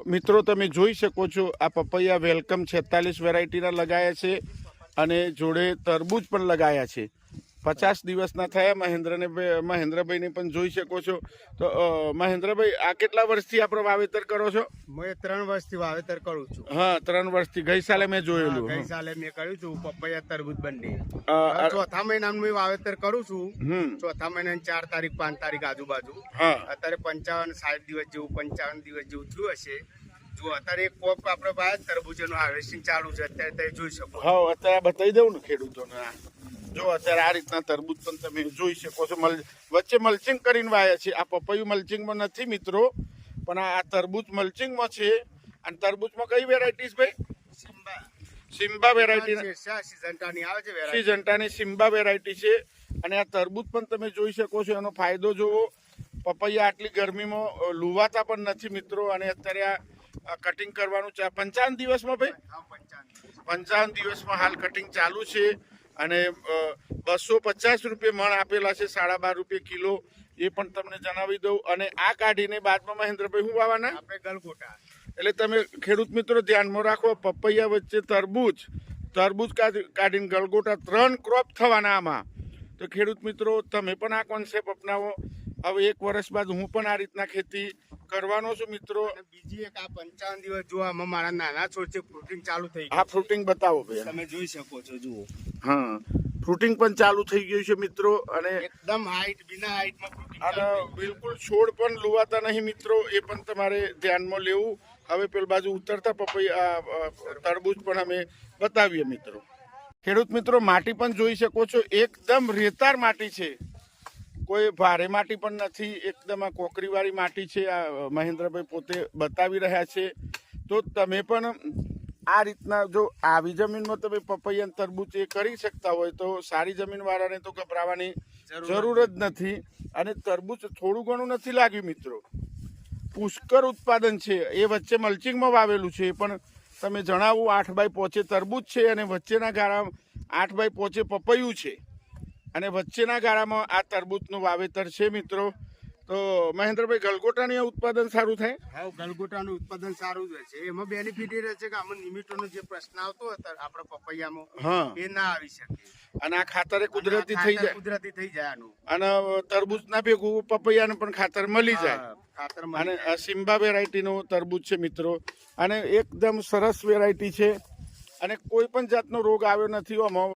મિત્રો તમે જોઈ શકો છો આ પપૈયા વેલકમ 46 વેરાયટીના લગાયા છે અને જોડે તરબૂચ પણ લગાયા છે. 50 દિવસના થયા મહેન્દ્રભાઈને પણ જોઈ શકો છો. તો મહેન્દ્રભાઈ, આ કેટલા વર્ષથી આપણે વાવેતર કરો છો? મેં 3 વર્ષથી વાવેતર કરું છું. હા, 3 વર્ષથી. ગઈ સાલે મેં જોયેલું. ગઈ સાલે મેં કર્યું છું પપૈયા તરબૂચ બંને. ચોથા મહિનાનું મેં વાવેતર કરું છું. ચોથા મહિનાની 4 તારીખ 5 તારીખ આજુબાજુ. અત્યારે 55-60 દિવસ જેવું 55 દિવસ જેવું થયું હશે. જો અત્યારે એક કોપ આપણે પાસે તરબૂચનું હાર્વેસ્ટિંગ ચાલુ છે અત્યારે તમે જોઈ શકો. હા, અત્યારે બતાવી દઉં ને ખેડૂતોને. જો અત્યારે આ રીતના તરબૂચ પણ તમે જોઈ શકો છો. વચ્ચે મલ્ચિંગ કરીને વાયા છે. આ પપૈયું મલ્ચિંગમાં નથી મિત્રો, પણ આ તરબૂચ મલ્ચિંગમાં છે. અને તરબૂચમાં કઈ વેરાયટીઝ ભાઈ? Simba variety. સિજન્ટાની સિમ્બા વેરાયટી છે. અને આ તરબૂચ પણ તમે જોઈ શકો છો. એનો ફાયદો જોવો. પપૈયા આટલી ગરમીમાં લુવાતા પણ નથી મિત્રો. અને અત્યારે આ કટિંગ કરવાનું 55 દિવસમાં ભાઈ, 55 દિવસમાં હાલ કટિંગ ચાલુ છે. અને 250 રૂપિયા મણ આપેલા છે, 12.5 રૂપિયા કિલો. એ પણ તમને જણાવી દઉં. અને આ કાઢીને બાદમાં મહેન્દ્રભાઈ શું વાવવાના? આપણે ગલગોટા. એટલે તમે ખેડૂત મિત્રો ધ્યાનમાં રાખો, પપૈયા વચ્ચે તરબૂચ કાઢીને ગલગોટા 3 ક્રોપ થવાના આમાં. તો ખેડૂત મિત્રો તમે પણ આ કોન્સેપ્ટ અપનાવો. હવે 1 વર્ષ બાદ હું પણ આ રીતના ખેતી કરવાનો છું મિત્રો. બીજી એક આ 55 દિવસ જો આમાં મારા નાના છોડ છે, ફ્રૂટિંગ ચાલુ થઈ ગયું. આ ફ્રૂટિંગ બતાવો ભાઈ. તમે જોઈ શકો છો. જુઓ. હા, ફ્રૂટિંગ પણ ચાલુ થઈ ગયું છે મિત્રો. અને એકદમ હાઈટ, બિના હાઈટમાં ફ્રૂટિંગ. અને બિલકુલ છોડ પણ લુવાતા નહીં મિત્રો. એ પણ તમારે ધ્યાનમાં લેવું. હવે પેલી બાજુ ઉતરતા પપૈયા તરબૂચ પણ અમે બતાવીએ મિત્રો. ખેડૂત મિત્રો, માટી પણ જોઈ શકો છો. એકદમ રેતાર માટી છે, કોઈ ભારે માટી પણ નથી. એકદમ આ કોકરીવાળી માટી છે. આ મહેન્દ્રભાઈ પોતે બતાવી રહ્યા છે. તો તમે પણ આ રીતના જો આવી જમીનમાં તમે પપૈયા તરબૂચ એ કરી શકતા હોય તો સારી જમીનવાળાને તો ગભરાવાની જરૂર જ નથી. અને તરબૂચ થોડું ઘણું નથી લાગ્યું મિત્રો, પુષ્કળ ઉત્પાદન છે. એ વચ્ચે મલ્ચિંગમાં વાવેલું છે. એ પણ તમે જણાવું, 8x5 તરબૂચ છે અને વચ્ચેના ગાળામાં 8x5 પપૈયું છે. અને વચ્ચેના ગાળામાં આ તરબૂચનું વાવેતર છે મિત્રો. તો મહેન્દ્રભાઈ, ગલગોટાનું ઉત્પાદન સારું થાય? હા, ગલગોટાનું ઉત્પાદન સારું જ છે. એમાં બેનિફિટ એ રહે છે કે આમાં નિમિટોનો જે પ્રશ્ન આવતો હતો આપણા પપૈયામાં, એ ના આવી શકે. અને આ ખાતર કુદરતી થઈ જાય. કુદરતી થઈ જાય આનું. અને તરબૂચ ના ભેગું પપૈયાનું પણ ખાતર મળી જાય. ખાતર. અને સિમ્બા વેરાયટીનું તરબૂચ છે મિત્રો. અને એકદમ સરસ વેરાયટી છે. અને કોઈ પણ જાતનો રોગ આવ્યો નથી. આમાં